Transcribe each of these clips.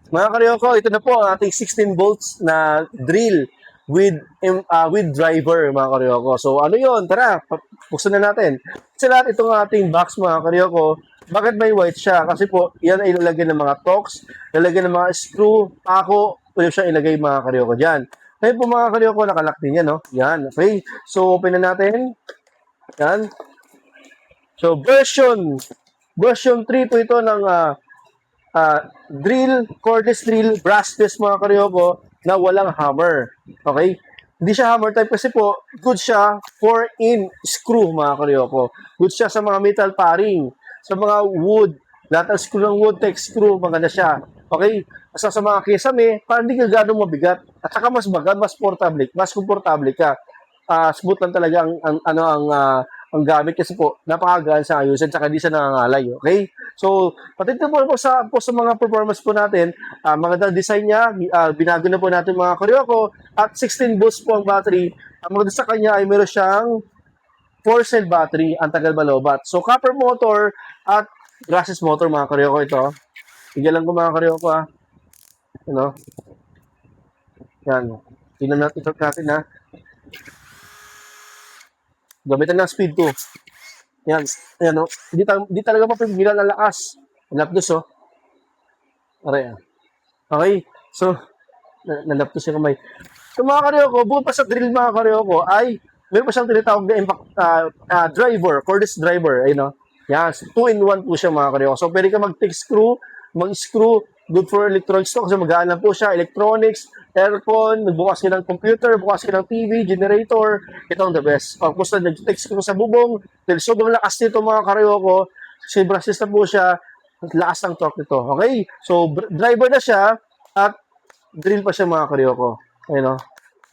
Mga karyoko, ito na po ang ating 16 volts na drill with driver, mga karyoko. So ano yon? Tara, buksan na natin. Sa lahat itong ating box, mga karyoko, bakit may white siya? Kasi po, yan ay ilalagay ng mga tox, ilalagay ng mga screw, pako, pwede siya ilagay mga karyoko dyan. Ngayon po mga karyoko, nakalak din yan, no? Yan, okay. So open na natin. Yan. So version 3 po ito ng cordless drill, brushless mga karyoko na walang hammer. Okay? Hindi siya hammer type kasi po, good siya for in screw mga karyoko. Good siya sa mga metal paring, sa mga wood, lahat ng screw ng wood, tech screw, maganda siya. Okay? Sa mga kisame, parang hindi ka gano'ng mabigat. At saka mas bagan, mas komportable ka. Smooth lang talaga ang gamit kasi po napakagaan sa ayusin tsaka hindi siya nangangalay, okay? So, pati ito po sa mga performance po natin, magandang design niya, binago na po natin mga karyoko at 16 volts po ang battery. Ang maganda sa kanya ay meron siyang 4-cell battery, ang tagal malobat. So, copper motor at brushless motor mga karyoko ito. Tigyan lang ko mga karyoko Ano? Yan. Tingnan natin ito natin Gamitan ng speed 2. Yan. Yan, no? Hindi talaga mapigilan ang lakas. Nalapdos, oh. Aray, Okay. So, nalapdos yung kamay. So, mga karyoko, bukod pa sa drill, mga karyoko, ay meron pa siyang tinatawag na impact driver, cordless driver. Ayun, no? Yan. 2-in-1 po siya, mga karyoko. So, pwede ka mag-take screw, mag-screw, good for electronics to kasi magaan lang po siya. Electronics, aircon, nagbukas ka ng computer, bukas ka ng TV, generator, ito ang the best. Pagpos na nag-text ko sa bubong, dahil sobrang lakas nito mga karyoko, kasi brushless na po siya, lakas ng torque nito. Okay? So, driver na siya, at drill pa siya mga karyoko. Ayun o.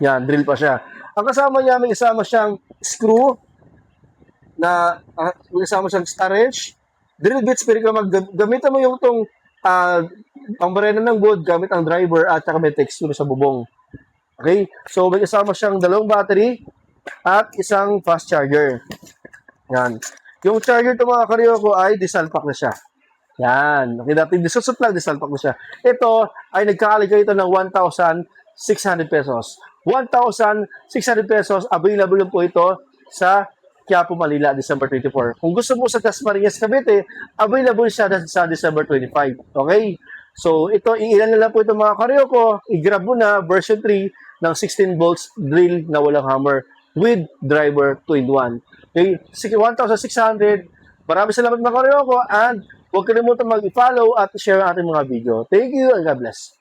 Yan, drill pa siya. Ang kasama niya, may kasama siyang screw, may kasama siyang star wrench, drill bits, pwede ka gamitan mo yung itong pangbarena ng wood gamit ang driver at saka may texture sa bubong. Okay? So, may kasama siyang dalawang battery at isang fast charger. Yan. Yung charger ito mga karyoko ay disalpak na siya. Yan. Okay, dati disusot lang, disalpak na siya. Ito ay nagkakaligay ito ng 1,600 pesos. 1,600 pesos, available po ito sa Quiapo, Manila, December 24. Kung gusto mo sa Dasmariñas, Cavite, available siya sa December 25. Okay? So, ito, iilan na lang po ito mga karyoko. I-grab mo na version 3 ng 16 volts drill na walang hammer with driver 2-in-1. Okay? 1,600. Maraming salamat mga karyoko and huwag kalimutan mag-follow at share ang ating mga video. Thank you and God bless.